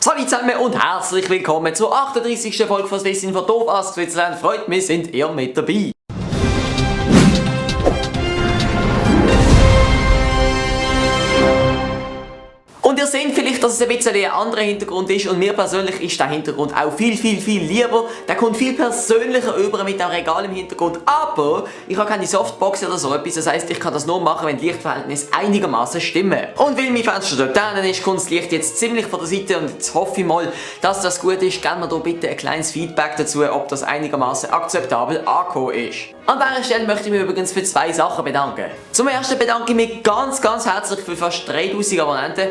Salut zusammen und herzlich willkommen zur 38. Folge von Swiss von Doof Ask Switzerland. Freut mich, sind ihr mit dabei. Und ihr seht vielleicht, dass es ein bisschen ein anderer Hintergrund ist und mir persönlich ist der Hintergrund auch viel lieber. Der kommt viel persönlicher über mit dem Regal im Hintergrund, aber ich habe keine Softbox oder so etwas, das heisst, ich kann das nur machen, wenn die Lichtverhältnisse einigermaßen stimmen. Und weil mein Fenster dort drinnen ist, kommt das Licht jetzt ziemlich von der Seite und jetzt hoffe ich mal, dass das gut ist. Gebt mir da bitte ein kleines Feedback dazu, ob das einigermaßen akzeptabel angekommen ist. An dieser Stelle möchte ich mich übrigens für zwei Sachen bedanken. Zum ersten bedanke ich mich ganz herzlich für fast 3000 Abonnenten.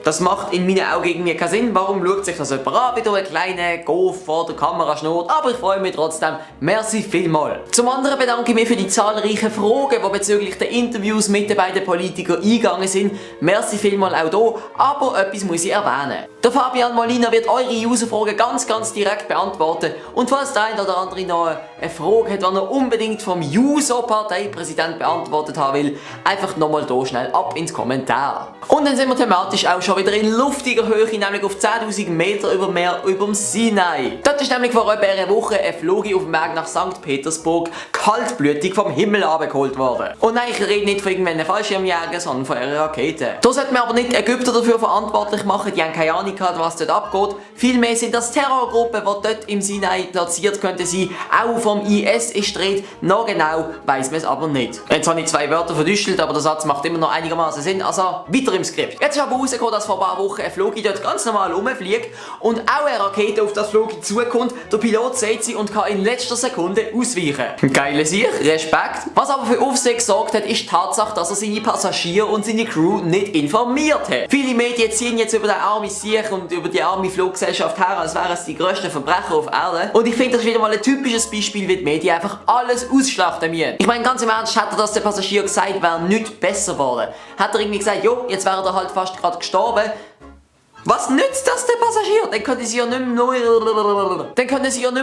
Das macht in meinen Augen irgendwie keinen Sinn. Warum schaut sich das jemand an, wie da ein kleiner Golf vor der Kamera schnurrt? Aber ich freue mich trotzdem. Merci vielmals. Zum anderen bedanke ich mich für die zahlreichen Fragen, die bezüglich der Interviews mit den beiden Politikern eingegangen sind. Merci vielmals auch hier. Aber etwas muss ich erwähnen. Der Fabian Molina wird eure Userfragen ganz direkt beantworten. Und falls der eine oder andere noch eine Frage hat, die er unbedingt vom User-Parteipräsident beantwortet haben will, einfach nochmal hier schnell ab ins Kommentar. Und dann sind wir thematisch auch schon wieder in luftiger Höhe, nämlich auf 10.000 Meter über Meer über dem Sinai. Dort ist nämlich vor etwa einer Woche ein Flug auf dem Weg nach St. Petersburg kaltblütig vom Himmel abgeholt worden. Und nein, ich rede nicht von irgendwelchen Fallschirmjägern, sondern von einer Rakete. Da sollten wir aber nicht Ägypter dafür verantwortlich machen, die haben keine Ahnung gehabt, was dort abgeht. Vielmehr sind das Terrorgruppen, die dort im Sinai platziert könnten sein. Auch vom IS ist die Rede. Noch genau weiss man es aber nicht. Jetzt habe ich zwei Wörter verdüstelt, aber der Satz macht immer noch einigermaßen Sinn. Also weiter im Skript. Jetzt ist aber rausgekommen, dass vor ein paar Wochen ein Flug dort ganz normal rumfliegt und auch eine Rakete auf das Flug zukommt. Der Pilot sieht sie und kann in letzter Sekunde ausweichen. Geile Sicht, Respekt. Was aber für Aufsehen gesorgt hat, ist die Tatsache, dass er seine Passagiere und seine Crew nicht informiert hat. Viele Medien ziehen jetzt über den armen Sieg und über die arme Fluggesellschaft her, als wären es die grössten Verbrecher auf Erden. Und ich finde, das ist wieder mal ein typisches Beispiel, wie die Medien einfach alles ausschlachten müssen. Ich meine, ganz im Ernst, hätte er das der Passagier gesagt, wäre nichts besser geworden. Hat er irgendwie gesagt, jo, jetzt wäre er halt fast gerade gestorben. Was nützt das der Passagier? Dann können sie ja nicht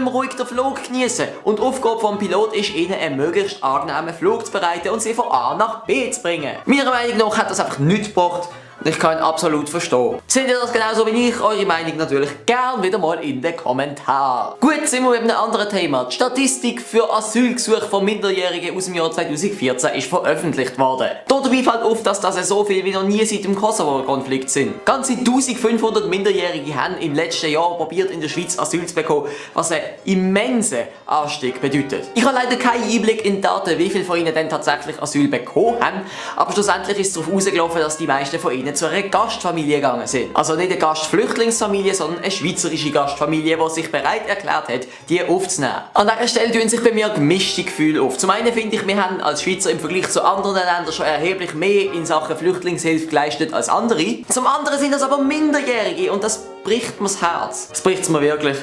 mehr ruhig den Flug genießen. Und die Aufgabe vom Pilot ist, ihnen einen möglichst angenehmen Flug zu bereiten und sie von A nach B zu bringen. Meiner Meinung nach hat das einfach nichts gebracht. Ich kann ihn absolut verstehen. Seht ihr das genauso wie ich? Eure Meinung natürlich gern wieder mal in den Kommentaren. Gut, sind wir mit einem anderen Thema. Die Statistik für Asylgesuche von Minderjährigen aus dem Jahr 2014 ist veröffentlicht worden. Dabei fällt auf, dass das so viel wie noch nie seit dem Kosovo-Konflikt sind. Ganze 1500 Minderjährige haben im letzten Jahr probiert, in der Schweiz Asyl zu bekommen, was einen immensen Anstieg bedeutet. Ich habe leider keinen Einblick in die Daten, wie viele von ihnen denn tatsächlich Asyl bekommen haben, aber schlussendlich ist es darauf herausgelaufen, dass die meisten von ihnen zu einer Gastfamilie gegangen sind. Also nicht eine Gastflüchtlingsfamilie, sondern eine schweizerische Gastfamilie, die sich bereit erklärt hat, die aufzunehmen. An dieser Stelle tun sich bei mir gemischte Gefühle auf. Zum einen finde ich, wir haben als Schweizer im Vergleich zu anderen Ländern schon erheblich mehr in Sachen Flüchtlingshilfe geleistet als andere. Zum anderen sind das aber Minderjährige und das bricht mir das Herz. Das bricht es mir wirklich.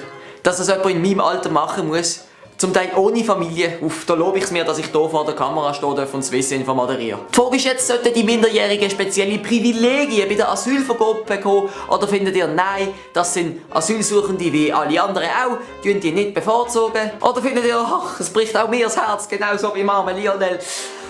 Dass das jemand in meinem Alter machen muss. Zum Teil ohne Familie. Da lobe ich es mir, dass ich hier vor der Kamera stehen darf und Swissinfo moderiere. Die Frage ist jetzt, sollten die Minderjährigen spezielle Privilegien bei der Asylvergabe bekommen? Oder findet ihr, nein, das sind Asylsuchende wie alle anderen auch, die nicht bevorzugen? Oder findet ihr, ach, es bricht auch mir das Herz, genauso wie Mama Lionel?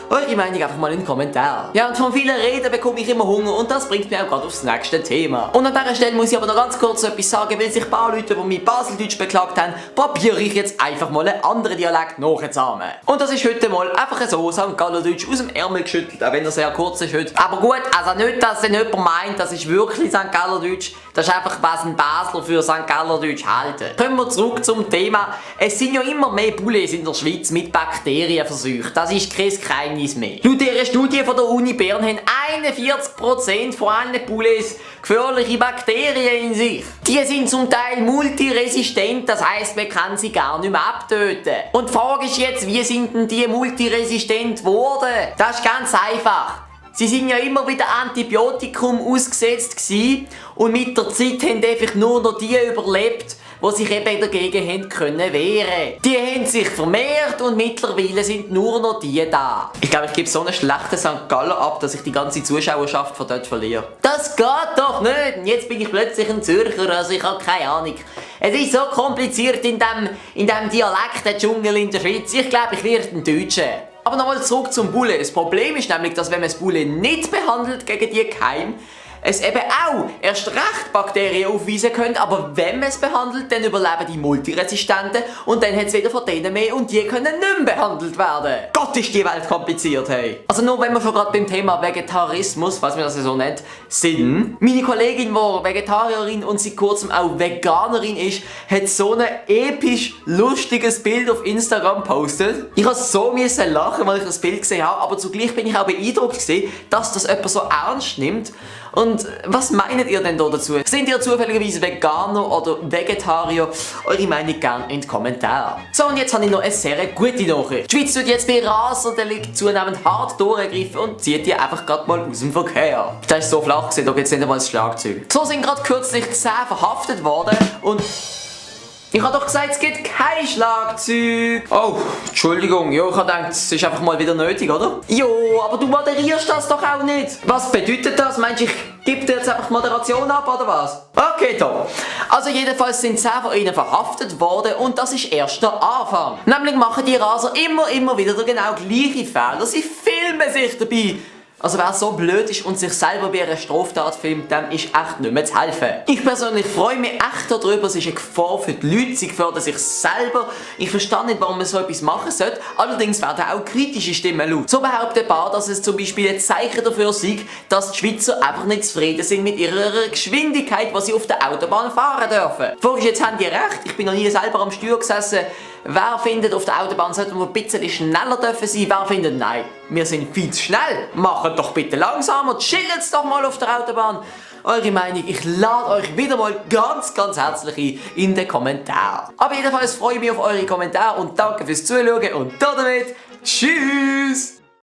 Eure Meinung einfach mal in den Kommentaren. Ja, und von vielen Reden bekomme ich immer Hunger und das bringt mich auch gerade aufs nächste Thema. Und an dieser Stelle muss ich aber noch ganz kurz etwas sagen, weil sich ein paar Leute, die mich Baseldeutsch beklagt haben, probiere ich jetzt einfach mal einen anderen Dialekt nachzuahmen. Und das ist heute mal einfach so St. Gallerdeutsch aus dem Ärmel geschüttelt, auch wenn er sehr kurz ist heute. Aber gut, also nicht, dass dann jemand meint, das ist wirklich St. Gallerdeutsch. Das ist einfach, was ein Basler für St. Gallerdeutsch halten. Kommen wir zurück zum Thema. Es sind ja immer mehr Bullets in der Schweiz mit Bakterien versucht. Das ist kein Geheimnis mehr. Laut dieser Studie von der Uni Bern haben 41% von allen Bullets gefährliche Bakterien in sich. Die sind zum Teil multiresistent, das heisst, man kann sie gar nicht mehr abtöten. Und die Frage ist jetzt, wie sind denn die multiresistent geworden? Das ist ganz einfach. Sie sind ja immer wieder Antibiotikum ausgesetzt gewesen und mit der Zeit haben einfach nur noch die überlebt, die sich eben dagegen haben können wehren. Die haben sich vermehrt und mittlerweile sind nur noch die da. Ich glaube, ich gebe so einen schlechten St. Galler ab, dass ich die ganze Zuschauerschaft von dort verliere. Das geht doch nicht! Und jetzt bin ich plötzlich ein Zürcher, also ich habe keine Ahnung. Es ist so kompliziert in dem Dialekt-Dschungel in der Schweiz. Ich glaube, ich werde ein Deutscher. Aber nochmal zurück zum Bulle. Das Problem ist nämlich, dass wenn man das Bulle nicht behandelt gegen die Keime, es eben auch erst recht Bakterien aufweisen können, aber wenn man es behandelt, dann überleben die Multiresistenten und dann hat es wieder von denen mehr und die können nicht mehr behandelt werden. Gott, ist die Welt kompliziert, hey. Also nur wenn wir schon gerade beim Thema Vegetarismus, falls man das so nennt, sind. Meine Kollegin, die Vegetarierin und seit kurzem auch Veganerin ist, hat so ein episch lustiges Bild auf Instagram postet. Ich musste so lachen, weil ich das Bild gesehen habe, aber zugleich bin ich auch beeindruckt gewesen, dass das jemand so ernst nimmt. Und was meint ihr denn da dazu? Sind ihr zufälligerweise Veganer oder Vegetarier? Eure Meinung gerne in die Kommentare. So, und jetzt habe ich noch eine sehr gute Nachricht. Die Schweiz tut jetzt bei Raserdelikt zunehmend hart durchgreifen und zieht die einfach gerade mal aus dem Verkehr. Das ist so flach gewesen, da gibt es nicht einmal das Schlagzeug. So sind gerade kürzlich 10 verhaftet worden und... Ich habe doch gesagt, es gibt kein Schlagzeug. Oh, Entschuldigung. Ja, ich habe gedacht, es ist einfach mal wieder nötig, oder? Jo, aber du moderierst das doch auch nicht. Was bedeutet das? Meinst du, ich gebe dir jetzt einfach Moderation ab, oder was? Okay, top. Also jedenfalls sind 10 von ihnen verhaftet worden und das ist erst der Anfang. Nämlich machen die Raser immer wieder den genau gleichen Fehler. Sie filmen sich dabei. Also wer so blöd ist und sich selber bei einer Straftat filmt, dem ist echt nicht mehr zu helfen. Ich persönlich freue mich echt darüber, es ist eine Gefahr für die Leute, sie gefährden sich selber. Ich verstehe nicht, warum man so etwas machen sollte, allerdings werden auch kritische Stimmen laut. So behauptet ein paar, dass es zum Beispiel ein Zeichen dafür sei, dass die Schweizer einfach nicht zufrieden sind mit ihrer Geschwindigkeit, was sie auf der Autobahn fahren dürfen. Vorhin jetzt haben die recht, ich bin noch nie selber am Steuer gesessen. Wer findet, auf der Autobahn sollten wir ein bisschen schneller dürfen sein? Wer findet, nein, wir sind viel zu schnell. Macht doch bitte langsamer, chillt doch mal auf der Autobahn. Eure Meinung, ich lade euch wieder mal ganz herzlich ein in den Kommentaren. Aber jedenfalls freue ich mich auf eure Kommentare und danke fürs Zuschauen und damit tschüss!